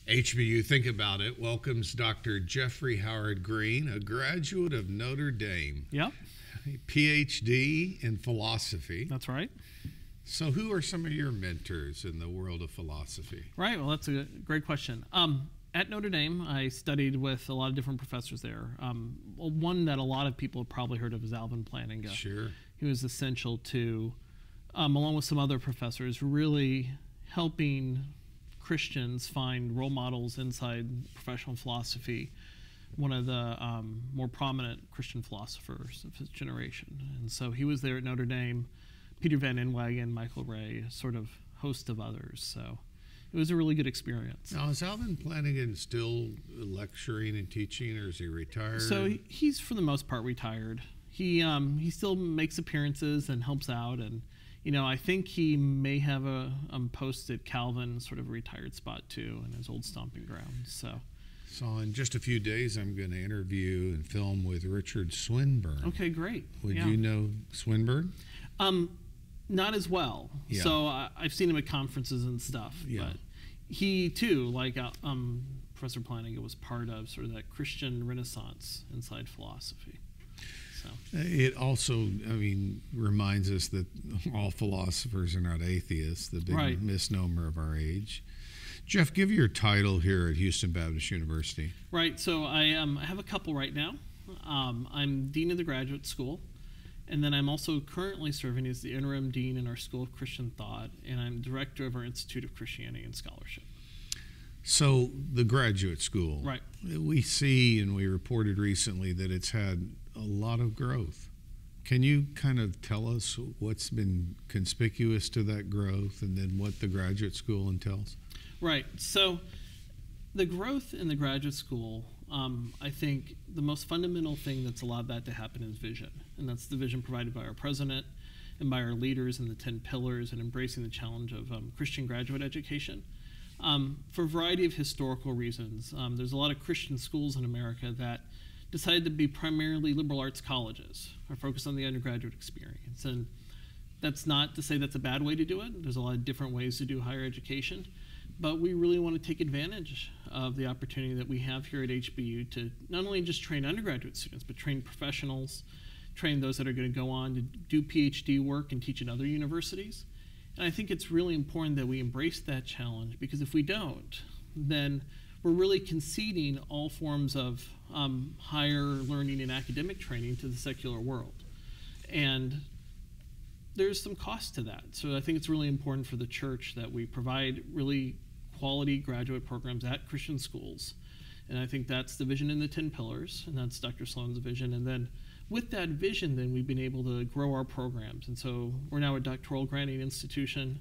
HBU Think About It welcomes Dr. Jeffery Howard Green, a graduate of Notre Dame. Yep. PhD in philosophy. That's right. So who are some of your mentors in the world of philosophy? Right. Well, that's a great question. At Notre Dame, I studied with a lot of different professors there. One that a lot of people have probably heard of is Alvin Plantinga. Sure. He was essential to, along with some other professors, really helping Christians find role models inside professional philosophy, one of the more prominent Christian philosophers of his generation. And so he was there at Notre Dame, Peter Van Inwagen, Michael Ray, a sort of host of others. So it was a really good experience. Now, is Alvin Plantinga still lecturing and teaching, or is he retired? So he's, for the most part, retired. He still makes appearances and helps out, and I think he may have a post at Calvin, sort of a retired spot too, in his old stomping ground. So in just a few days, I'm going to interview and film with Richard Swinburne. Okay, great. Would you know Swinburne? Not as well. Yeah. So I've seen him at conferences and stuff. Yeah. But he too, like Professor Plantinga, was part of sort of that Christian Renaissance inside philosophy. So it also, reminds us that all philosophers are not atheists, the big misnomer of our age. Jeff, give your title here at Houston Baptist University. Right. So I have a couple right now. I'm Dean of the Graduate School, and then I'm also currently serving as the interim dean in our School of Christian Thought, and I'm director of our Institute of Christianity and Scholarship. So the graduate school, right? We see, and we reported recently that it's had a lot of growth. Can you kind of tell us what's been conspicuous to that growth, and then what the graduate school entails? Right. So the growth in the graduate school, I think the most fundamental thing that's allowed that to happen is vision. And that's the vision provided by our president and by our leaders in the 10 pillars and embracing the challenge of Christian graduate education. For a variety of historical reasons, there's a lot of Christian schools in America that decided to be primarily liberal arts colleges or focused on the undergraduate experience. And that's not to say that's a bad way to do it. There's a lot of different ways to do higher education. But we really want to take advantage of the opportunity that we have here at HBU to not only just train undergraduate students, but train professionals, train those that are going to go on to do PhD work and teach at other universities. And I think it's really important that we embrace that challenge, because if we don't, then we're really conceding all forms of higher learning and academic training to the secular world. And there's some cost to that. So I think it's really important for the church that we provide really quality graduate programs at Christian schools. And I think that's the vision in the 10 pillars, and that's Dr. Sloan's vision. And then with that vision, then we've been able to grow our programs. And so we're now a doctoral granting institution.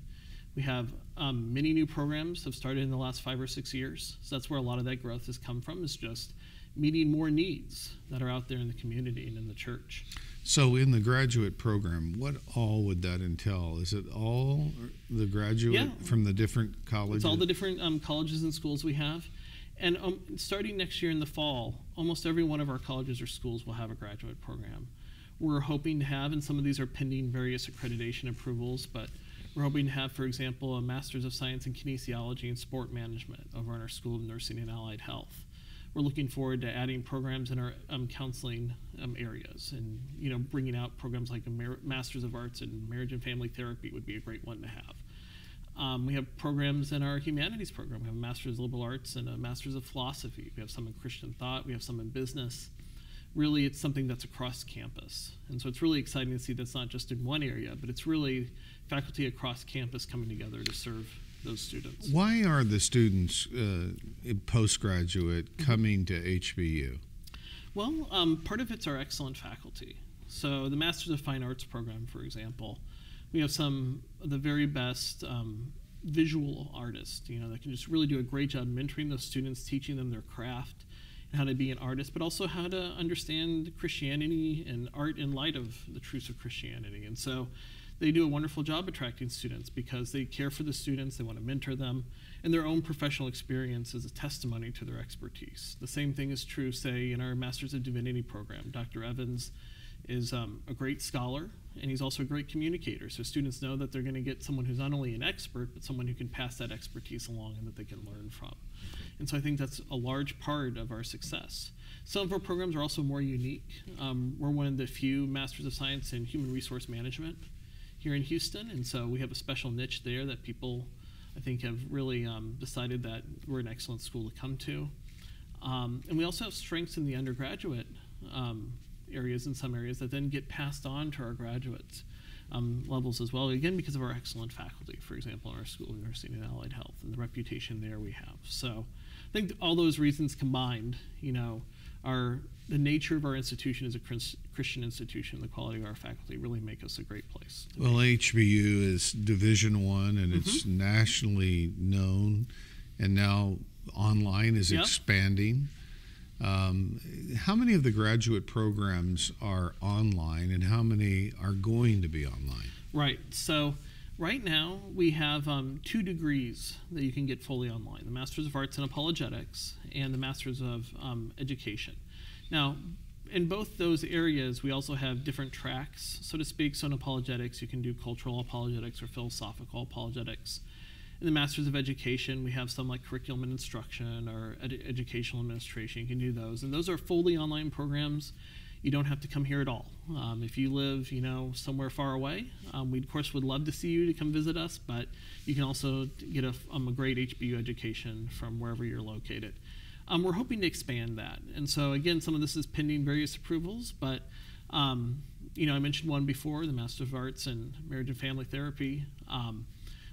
We have many new programs have started in the last 5 or 6 years. So that's where a lot of that growth has come from, is just meeting more needs that are out there in the community and in the church. So in the graduate program, what all would that entail? Is it all the graduate from the different colleges? It's all the different colleges and schools we have. And starting next year in the fall, almost every one of our colleges or schools will have a graduate program. We're hoping to have, and some of these are pending various accreditation approvals, but we're hoping to have, for example, a Master's of Science in Kinesiology and Sport Management over in our School of Nursing and Allied Health. We're looking forward to adding programs in our counseling areas, and bringing out programs like a Master's of Arts in Marriage and Family Therapy would be a great one to have. We have programs in our humanities program. We have a Master's of Liberal Arts and a Master's of Philosophy. We have some in Christian Thought. We have some in business. Really, it's something that's across campus. And so it's really exciting to see that's not just in one area, but it's really faculty across campus coming together to serve those students. Why are the students postgraduate coming to HBU? Well, part of it's our excellent faculty. So the Masters of Fine Arts program, for example, we have some of the very best visual artists, that can just really do a great job mentoring those students, teaching them their craft and how to be an artist, but also how to understand Christianity and art in light of the truths of Christianity. And so they do a wonderful job attracting students because they care for the students, they want to mentor them, and their own professional experience is a testimony to their expertise. The same thing is true, say, in our Masters of Divinity program. Dr. Evans is a great scholar, and he's also a great communicator. So students know that they're going to get someone who's not only an expert, but someone who can pass that expertise along and that they can learn from. And so I think that's a large part of our success. Some of our programs are also more unique. We're one of the few Masters of Science in Human Resource Management here in Houston, and so we have a special niche there that people, I think, have really decided that we're an excellent school to come to. And we also have strengths in the undergraduate areas in some areas that then get passed on to our graduate levels as well, again, because of our excellent faculty, for example, in our School of Nursing and Allied Health and the reputation there we have. So I think all those reasons combined, the nature of our institution is a Christian institution, the quality of our faculty really make us a great place. Well, HBU is Division I, and it's nationally known, and now online is expanding. How many of the graduate programs are online, and how many are going to be online? Right. So right now we have 2 degrees that you can get fully online, the Masters of Arts in Apologetics and the Masters of Education. Now, in both those areas, we also have different tracks, so to speak. So in apologetics, you can do cultural apologetics or philosophical apologetics. In the Masters of Education, we have some like curriculum and instruction or educational administration. You can do those. And those are fully online programs. You don't have to come here at all. If you live, somewhere far away, we, of course, would love to see you to come visit us, but you can also get a great HBU education from wherever you're located. We're hoping to expand that. And so, again, some of this is pending various approvals, but, I mentioned one before, the Master of Arts in Marriage and Family Therapy.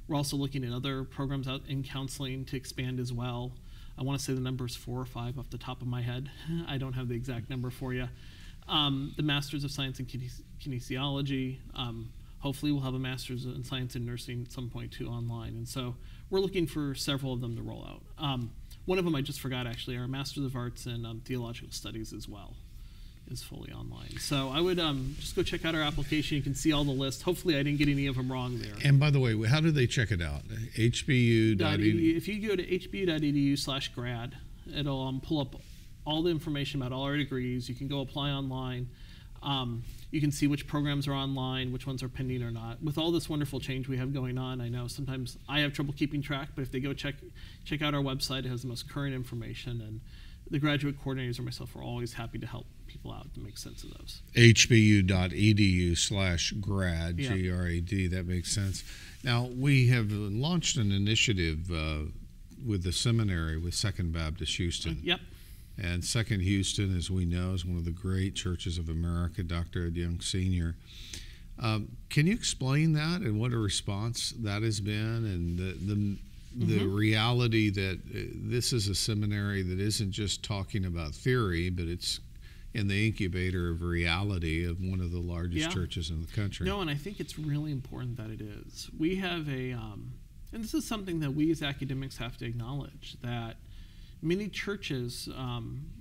We're also looking at other programs out in counseling to expand as well. I want to say the number is 4 or 5 off the top of my head. I don't have the exact number for you. The Masters of Science in Kinesiology. Hopefully we'll have a Master's in Science in Nursing at some point too online. And so we're looking for several of them to roll out. One of them I just forgot actually, our Masters of Arts in Theological Studies as well is fully online. So I would just go check out our application. You can see all the lists. Hopefully I didn't get any of them wrong there. And by the way, how do they check it out? HBU.edu. If you go to hbu.edu/grad, it'll pull up all the information about all our degrees. You can go apply online. You can see which programs are online, which ones are pending or not. With all this wonderful change we have going on, I know sometimes I have trouble keeping track, but if they go check out our website, it has the most current information, and the graduate coordinators or myself are always happy to help people out to make sense of those. hbu.edu/grad, G-R-A-D, that makes sense. Now, we have launched an initiative with the seminary with Second Baptist Houston. Yep. And Second Houston, as we know, is one of the great churches of America, Dr. Ed Young Sr. Can you explain that and what a response that has been, and the reality that this is a seminary that isn't just talking about theory, but it's in the incubator of reality of one of the largest churches in the country? No, and I think it's really important that it is. We have and this is something that we as academics have to acknowledge, that many churches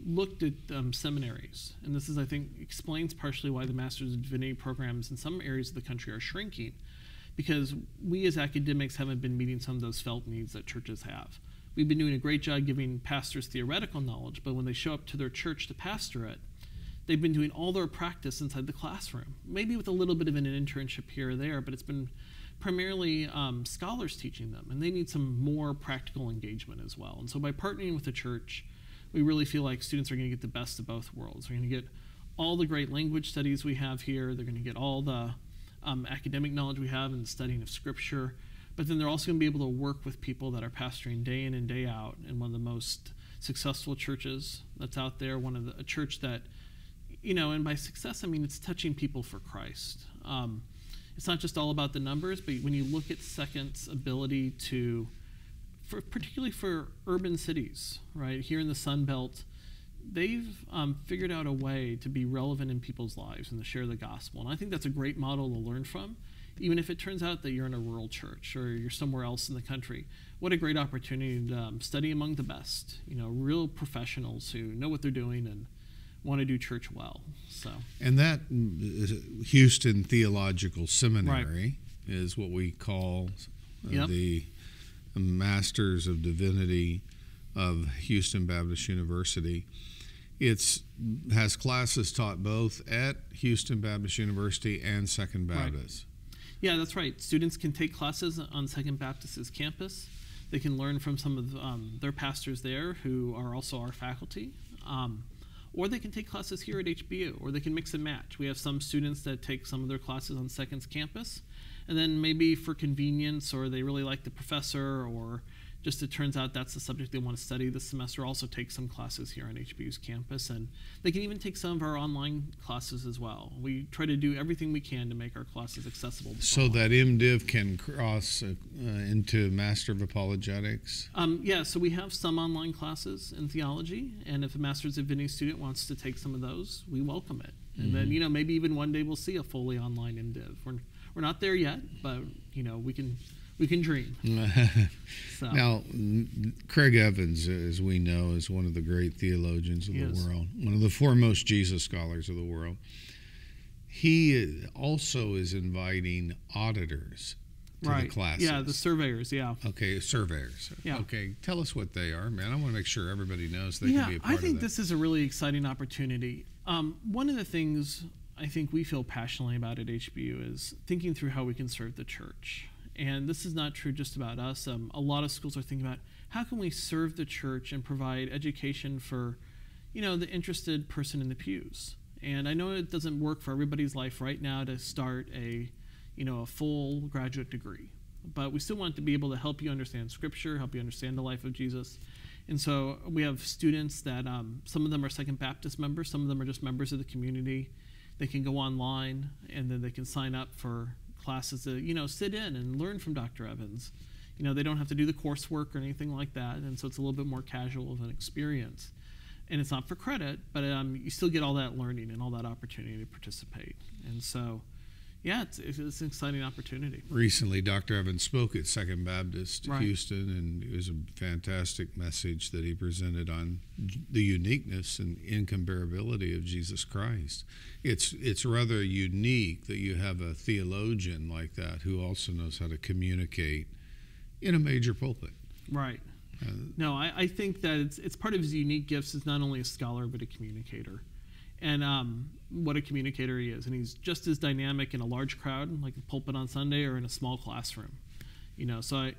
looked at seminaries, and this is, I think, explains partially why the Master's of Divinity programs in some areas of the country are shrinking, because we as academics haven't been meeting some of those felt needs that churches have. We've been doing a great job giving pastors theoretical knowledge, but when they show up to their church to pastor it, they've been doing all their practice inside the classroom, maybe with a little bit of an internship here or there, but it's been primarily scholars teaching them, and they need some more practical engagement as well. And so by partnering with the church, we really feel like students are going to get the best of both worlds. They're going to get all the great language studies we have here. They're going to get all the academic knowledge we have in the studying of Scripture, but then they're also going to be able to work with people that are pastoring day in and day out in one of the most successful churches that's out there, a church that, and by success, I mean it's touching people for Christ. It's not just all about the numbers, but when you look at Second's ability particularly for urban cities, right, here in the Sun Belt, they've figured out a way to be relevant in people's lives and to share the gospel. And I think that's a great model to learn from, even if it turns out that you're in a rural church or you're somewhere else in the country. What a great opportunity to study among the best, real professionals who know what they're doing and want to do church well. And that Houston Theological Seminary is what we call the Masters of Divinity of Houston Baptist University. It's has classes taught both at Houston Baptist University and Second Baptist. Right. Yeah, that's right. Students can take classes on Second Baptist's campus. They can learn from some of their pastors there who are also our faculty. Or they can take classes here at HBU, or they can mix and match. We have some students that take some of their classes on Second's campus, and then maybe for convenience, or they really like the professor, or just it turns out that's the subject they want to study this semester, also take some classes here on HBU's campus. And they can even take some of our online classes as well. We try to do everything we can to make our classes accessible. So that MDiv can cross into Master of Apologetics? Yeah, so we have some online classes in theology, and if a Master's of Divinity student wants to take some of those, we welcome it. And then, maybe even one day we'll see a fully online MDiv. We're not there yet, but, we can dream. So. Now, Craig Evans, as we know, is one of the great theologians of the world, one of the foremost Jesus scholars of the world. He also is inviting auditors to the classes. Yeah, the surveyors, yeah. Okay, surveyors. Yeah. Okay, tell us what they are, man. I want to make sure everybody knows they can be a part of that. I think this is a really exciting opportunity. One of the things I think we feel passionately about at HBU is thinking through how we can serve the church. And this is not true just about us. A lot of schools are thinking about how can we serve the church and provide education for, the interested person in the pews. And I know it doesn't work for everybody's life right now to start a full graduate degree. But we still want to be able to help you understand Scripture, help you understand the life of Jesus. And so we have students that some of them are Second Baptist members, some of them are just members of the community. They can go online and then they can sign up for classes to, sit in and learn from Dr. Evans. They don't have to do the coursework or anything like that, and so it's a little bit more casual of an experience. And it's not for credit, but you still get all that learning and all that opportunity to participate. And so, yeah, it's an exciting opportunity. Recently, Dr. Evans spoke at Second Baptist Houston, and it was a fantastic message that he presented on the uniqueness and incomparability of Jesus Christ. It's rather unique that you have a theologian like that who also knows how to communicate in a major pulpit. Right. No, I think that it's part of his unique gifts is not only a scholar but a communicator. And what a communicator he is. And he's just as dynamic in a large crowd, like a pulpit on Sunday, or in a small classroom. So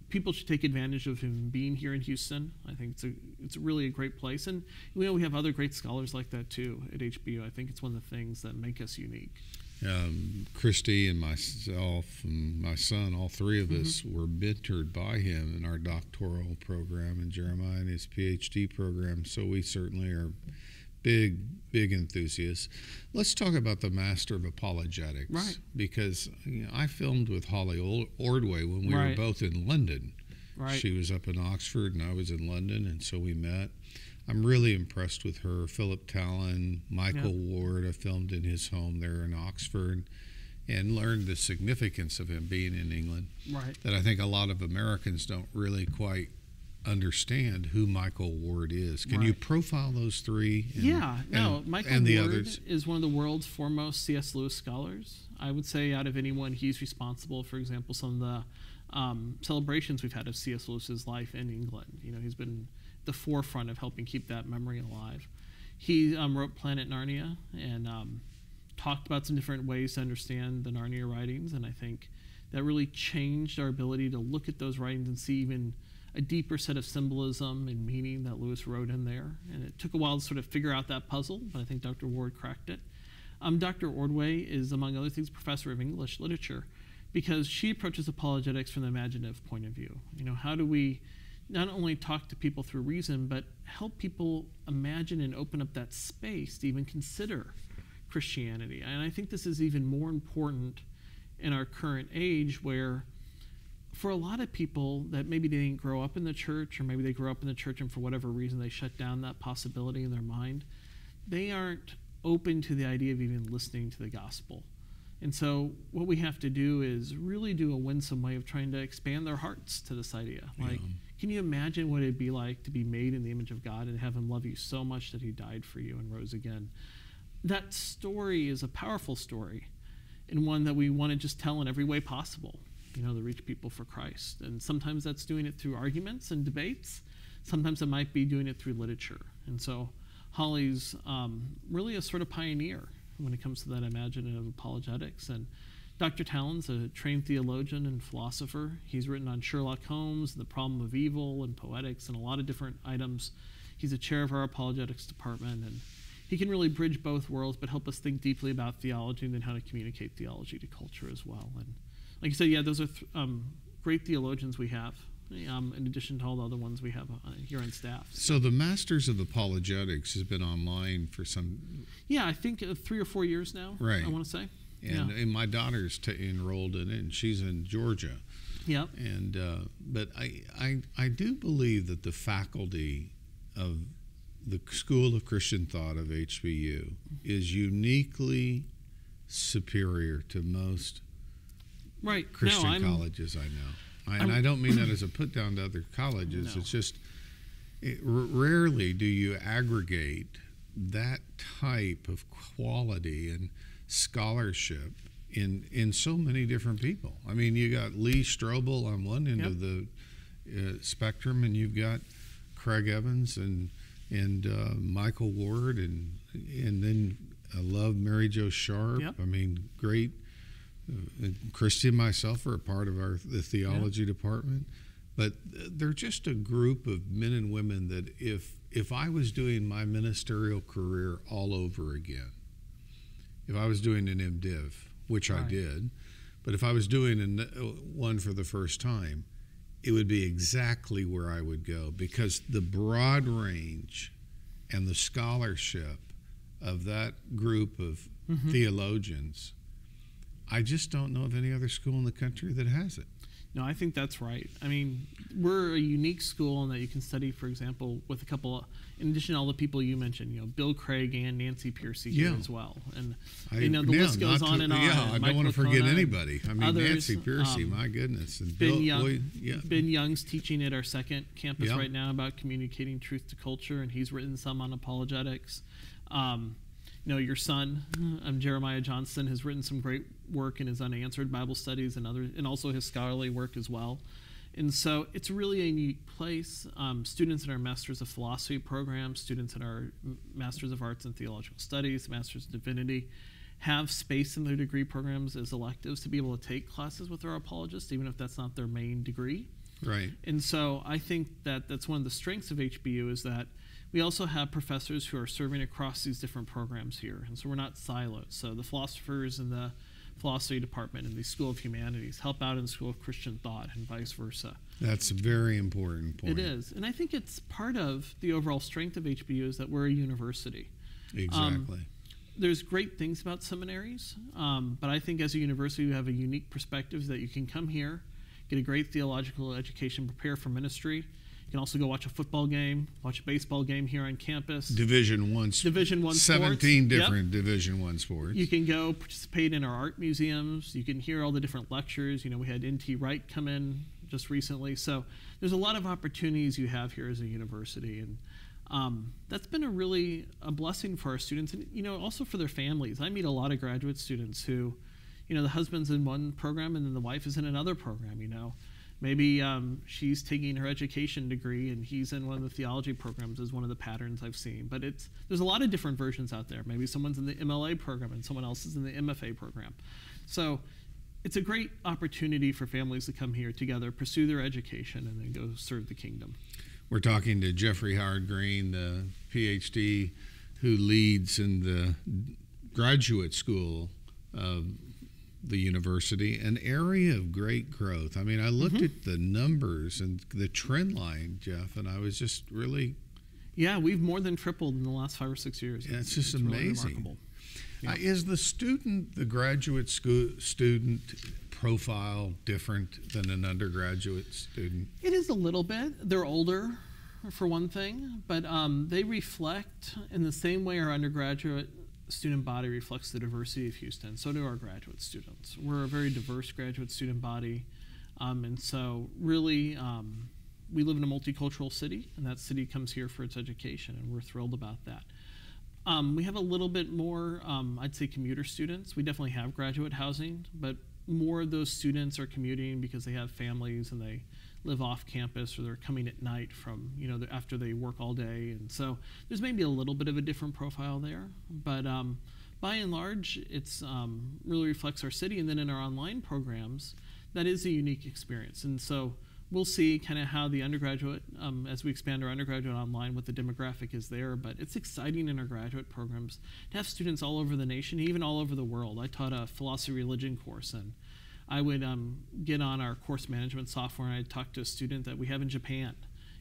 people should take advantage of him being here in Houston. I think it's really a great place. And we have other great scholars like that too at HBU. I think it's one of the things that make us unique. Christy and myself and my son, all three of us were mentored by him in our doctoral program, and Jeremiah in his PhD program. So we certainly are big enthusiasts. Let's talk about the Master of Apologetics. Right. Because I filmed with Holly Ordway when we were both in London. Right. She was up in Oxford and I was in London, and so we met. I'm really impressed with her. Philip Talon, Michael Ward, I filmed in his home there in Oxford and learned the significance of him being in England. Right. That I think a lot of Americans don't really quite understand who Michael Ward is. Can you profile those three? Michael Ward is one of the world's foremost C.S. Lewis scholars. I would say out of anyone, he's responsible, for example, some of the celebrations we've had of C.S. Lewis's life in England. He's been the forefront of helping keep that memory alive. He wrote Planet Narnia and talked about some different ways to understand the Narnia writings, and I think that really changed our ability to look at those writings and see even a deeper set of symbolism and meaning that Lewis wrote in there. And it took a while to sort of figure out that puzzle, but I think Dr. Ward cracked it. Dr. Ordway is, among other things, professor of English literature, because she approaches apologetics from the imaginative point of view. How do we not only talk to people through reason, but help people imagine and open up that space to even consider Christianity? And I think this is even more important in our current age, where for a lot of people that maybe they didn't grow up in the church, or maybe they grew up in the church and for whatever reason they shut down that possibility in their mind, they aren't open to the idea of even listening to the gospel. And so what we have to do is really do a winsome way of trying to expand their hearts to this idea. Like, can you imagine what it'd be like to be made in the image of God and have him love you so much that he died for you and rose again? That story is a powerful story, and one that we want to just tell in every way possible, to reach people for Christ. And sometimes that's doing it through arguments and debates. Sometimes it might be doing it through literature. And so Holly's really a sort of pioneer when it comes to that imaginative apologetics. And Dr. Talon's a trained theologian and philosopher. He's written on Sherlock Holmes, the problem of evil, and poetics, and a lot of different items. He's a chair of our apologetics department, and he can really bridge both worlds, but help us think deeply about theology and then how to communicate theology to culture as well. And like you said, yeah, those are great theologians we have, in addition to all the other ones we have here on staff. So the Masters of Apologetics has been online for some... Yeah, I think 3 or 4 years now, right. I want to say. And my daughter's enrolled in it, and she's in Georgia. Yep. And but I do believe that the faculty of the School of Christian Thought of HBU is uniquely superior to most Christian colleges I know. And I don't mean that as a put down to other colleges. No. It's just rarely do you aggregate that type of quality and scholarship in so many different people. I mean, you got Lee Strobel on one end of the spectrum, and you've got Craig Evans and Michael Ward, and then I love Mary Jo Sharp. Yep. I mean, great. Christy and myself are a part of the theology department, but they're just a group of men and women that if I was doing my ministerial career all over again, if I was doing an MDiv, which I did, but if I was doing one for the first time, it would be exactly where I would go, because the broad range and the scholarship of that group of theologians, I just don't know of any other school in the country that has it. No, I think that's right. I mean, we're a unique school in that you can study, for example, with a couple, in addition to all the people you mentioned, Bill Craig and Nancy Piercy here as well. And, the list goes on and on. Yeah, I don't want to forget anybody. I mean, others, Nancy Piercy, my goodness. And Ben Young's teaching at our second campus right now about communicating truth to culture, and he's written some on apologetics. Your son, Jeremiah Johnson, has written some great work in his unanswered Bible studies and also his scholarly work as well. And so it's really a unique place. Students in our Masters of Philosophy program, students in our Masters of Arts and Theological Studies, Masters of Divinity, have space in their degree programs as electives to be able to take classes with our apologists, even if that's not their main degree. Right. And so I think that's one of the strengths of HBU is that we also have professors who are serving across these different programs here, and so we're not siloed. So the philosophers in the philosophy department and the School of Humanities help out in the School of Christian Thought and vice versa. That's a very important point. It is, and I think it's part of the overall strength of HBU is that we're a university. Exactly. There's great things about seminaries, but I think as a university you have a unique perspective that you can come here, get a great theological education, prepare for ministry. You can also go watch a football game, watch a baseball game here on campus. Division I sports. 17 different Division I sports. You can go participate in our art museums. You can hear all the different lectures. We had N.T. Wright come in just recently. So there's a lot of opportunities you have here as a university. And that's been a blessing for our students and, also for their families. I meet a lot of graduate students who, the husband's in one program and then the wife is in another program, Maybe she's taking her education degree and he's in one of the theology programs is one of the patterns I've seen. But there's a lot of different versions out there. Maybe someone's in the MLA program and someone else is in the MFA program. So it's a great opportunity for families to come here together, pursue their education, and then go serve the kingdom. We're talking to Jeffery Green, the PhD, who leads in the graduate school of the university, an area of great growth. I mean, I looked at the numbers and the trend line, Jeff, and I was just really... Yeah, we've more than tripled in the last 5 or 6 years. Yeah, it's just amazing. Really is the graduate school student profile different than an undergraduate student? It is a little bit. They're older, for one thing, but they reflect in the same way our undergraduate student body reflects the diversity of Houston. So do our graduate students. We're a very diverse graduate student body, and so really we live in a multicultural city, and that city comes here for its education, and we're thrilled about that. We have a little bit more, I'd say, commuter students. We definitely have graduate housing, but more of those students are commuting because they have families and they live off campus, or they're coming at night from, after they work all day. And so there's maybe a little bit of a different profile there. But by and large, it's really reflects our city. And then in our online programs, that is a unique experience. And so we'll see kind of how the undergraduate, as we expand our undergraduate online, what the demographic is there. But it's exciting in our graduate programs to have students all over the nation, even all over the world. I taught a philosophy religion course, and I would get on our course management software, and I'd talk to a student that we have in Japan,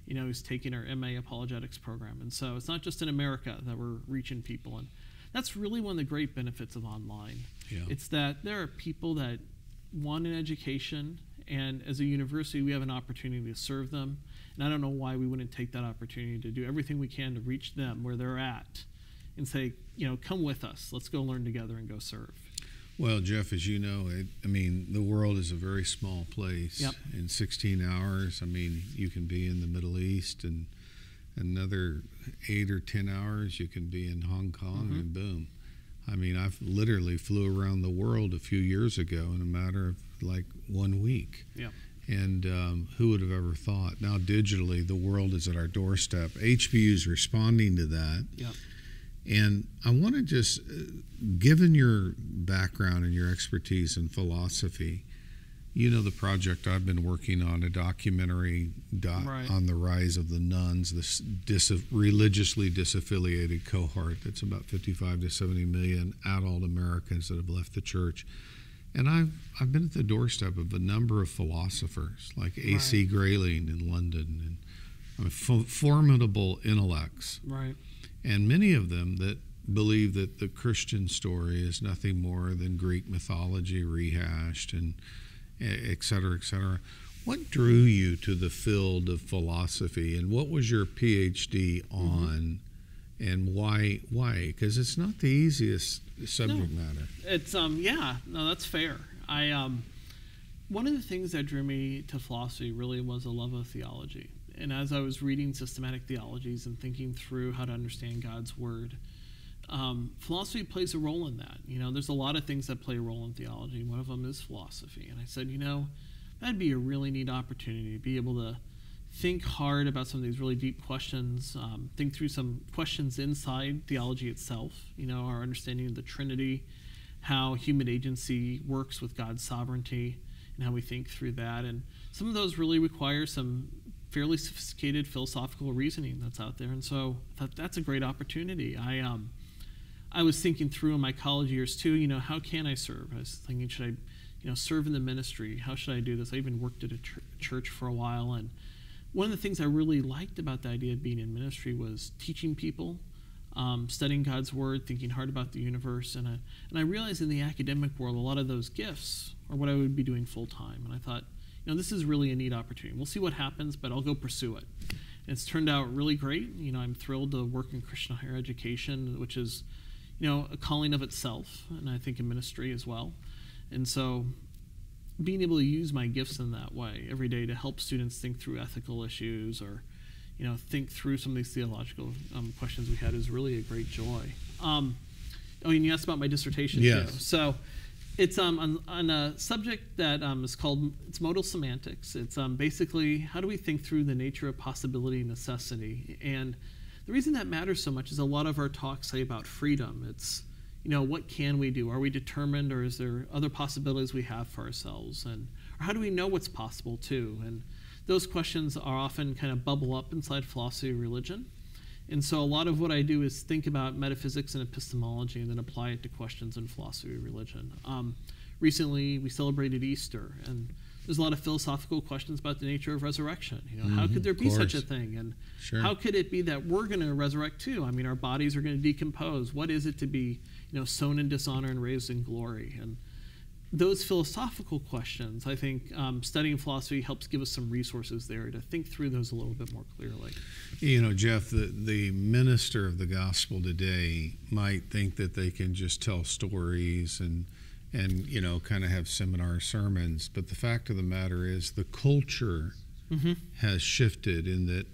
who's taking our MA Apologetics program. And so it's not just in America that we're reaching people. And that's really one of the great benefits of online. Yeah. It's that there are people that want an education, and as a university, we have an opportunity to serve them. And I don't know why we wouldn't take that opportunity to do everything we can to reach them where they're at and say, come with us. Let's go learn together and go serve. Well, Jeff, as you know, the world is a very small place. Yep. In 16 hours, you can be in the Middle East, and another 8 or 10 hours, you can be in Hong Kong, and boom. I've literally flew around the world a few years ago in a matter of like 1 week. Yeah. And who would have ever thought? Now, digitally, the world is at our doorstep. HBU is responding to that. Yeah. And I want to just, given your background and your expertise in philosophy, the project I've been working on, a documentary Right. on the rise of the nuns, this religiously disaffiliated cohort that's about 55 to 70 million adult Americans that have left the church. And I've been at the doorstep of a number of philosophers like A.C. Grayling in London, and formidable intellects. Right. And many of them that believe that the Christian story is nothing more than Greek mythology rehashed, and et cetera, et cetera. What drew you to the field of philosophy, and what was your PhD on, and why? Because it's not the easiest subject matter. It's that's fair. One of the things that drew me to philosophy really was a love of theology. And as I was reading systematic theologies and thinking through how to understand God's word, philosophy plays a role in that. There's a lot of things that play a role in theology. One of them is philosophy. And I said, that'd be a really neat opportunity to be able to think hard about some of these really deep questions, think through some questions inside theology itself, our understanding of the Trinity, how human agency works with God's sovereignty, and how we think through that. And some of those really require some fairly sophisticated philosophical reasoning that's out there. And so I thought that's a great opportunity. I was thinking through in my college years too, how can I serve? I was thinking, should I, serve in the ministry? How should I do this? I even worked at a church for a while. And one of the things I really liked about the idea of being in ministry was teaching people, studying God's word, thinking hard about the universe. And I realized in the academic world, a lot of those gifts are what I would be doing full time. And I thought, this is really a neat opportunity. We'll see what happens, but I'll go pursue it. And it's turned out really great. I'm thrilled to work in Christian higher education, which is, a calling of itself, and I think in ministry as well. And so being able to use my gifts in that way every day to help students think through ethical issues, or, think through some of these theological questions we had is really a great joy. And you asked about my dissertation yes. too. So it's on a subject that is called, it's Modal Semantics. It's basically, how do we think through the nature of possibility and necessity? And the reason that matters so much is a lot of our talks say about freedom. It's, what can we do? Are we determined, or is there other possibilities we have for ourselves? And or how do we know what's possible too? And those questions are often kind of bubble up inside philosophy of religion. And so a lot of what I do is think about metaphysics and epistemology and then apply it to questions in philosophy of religion. Recently, we celebrated Easter, and there's a lot of philosophical questions about the nature of resurrection. How could there be such a thing? And sure. How could it be that we're going to resurrect too? Our bodies are going to decompose. What is it to be, sown in dishonor and raised in glory? And those philosophical questions, I think studying philosophy helps give us some resources there to think through those a little bit more clearly. Jeff, the minister of the gospel today might think that they can just tell stories and kind of have seminar sermons, but the fact of the matter is the culture has shifted in that,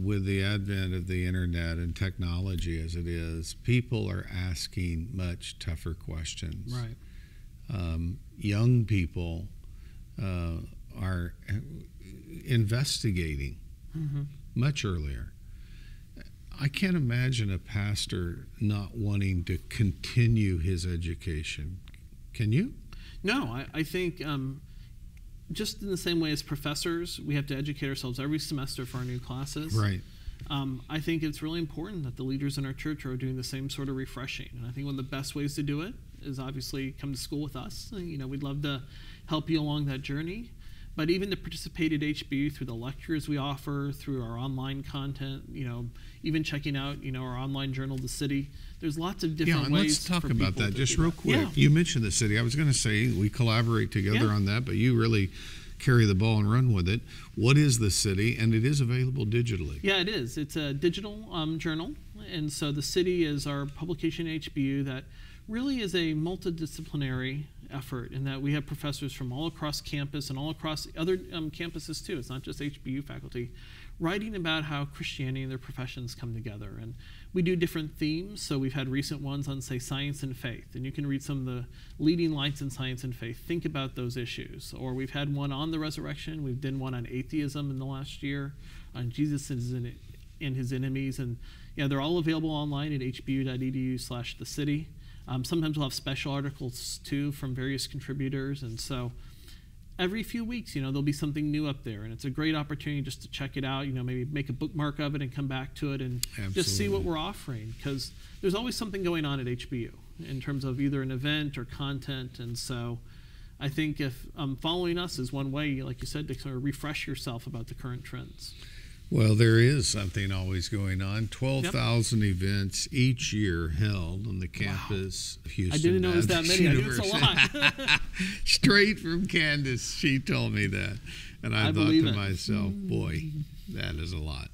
with the advent of the internet and technology as it is, people are asking much tougher questions. Right. Young people are investigating much earlier. I can't imagine a pastor not wanting to continue his education. Can you? No, I think just in the same way as professors, we have to educate ourselves every semester for our new classes. Right. I think it's really important that the leaders in our church are doing the same sort of refreshing. And I think one of the best ways to do it is obviously come to school with us. You know, we'd love to help you along that journey. But even to participate at HBU through the lectures we offer, through our online content, you know, even checking out, you know, our online journal, The City. There's lots of different ways. Let's talk for about people that to just do real that. quick. Yeah. You mentioned The City. I was going to say we collaborate together on that, but you really carry the ball and run with it. What is The City? And it is available digitally. Yeah, it is. It's a digital journal. And so The City is our publication at HBU that really is a multidisciplinary effort in that we have professors from all across campus and all across other campuses too. It's not just HBU faculty writing about how Christianity and their professions come together. And we do different themes. So we've had recent ones on, say, science and faith. And you can read some of the leading lights in science and faith. Think about those issues. Or we've had one on the resurrection. We've done one on atheism in the last year, on Jesus and his enemies. And yeah, they're all available online at hbu.edu/thecity. Sometimes we'll have special articles too from various contributors, and so every few weeks, you know, there'll be something new up there, and it's a great opportunity just to check it out. You know, maybe make a bookmark of it and come back to it and just see what we're offering, because there's always something going on at HBU in terms of either an event or content, and so I think if following us is one way, like you said, to sort of refresh yourself about the current trends. Well, there is something always going on. 12,000 events each year held on the campus of Houston. I didn't know it was that many. University. I knew it's a lot. Straight from Candace, she told me that. And I thought to myself, boy, that is a lot.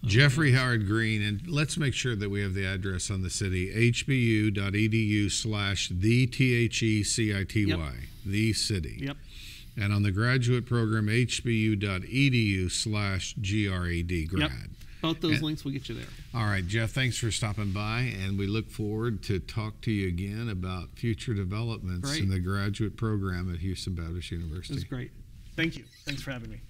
Jeffery Howard Green, and let's make sure that we have the address on The City, hbu.edu/thethecity, The City. Yep. And on the graduate program, hbu.edu/grad, grad. Yep. Both those links will get you there. All right, Jeff, thanks for stopping by, and we look forward to talk to you again about future developments in the graduate program at Houston Baptist University. It was great. Thank you. Thanks for having me.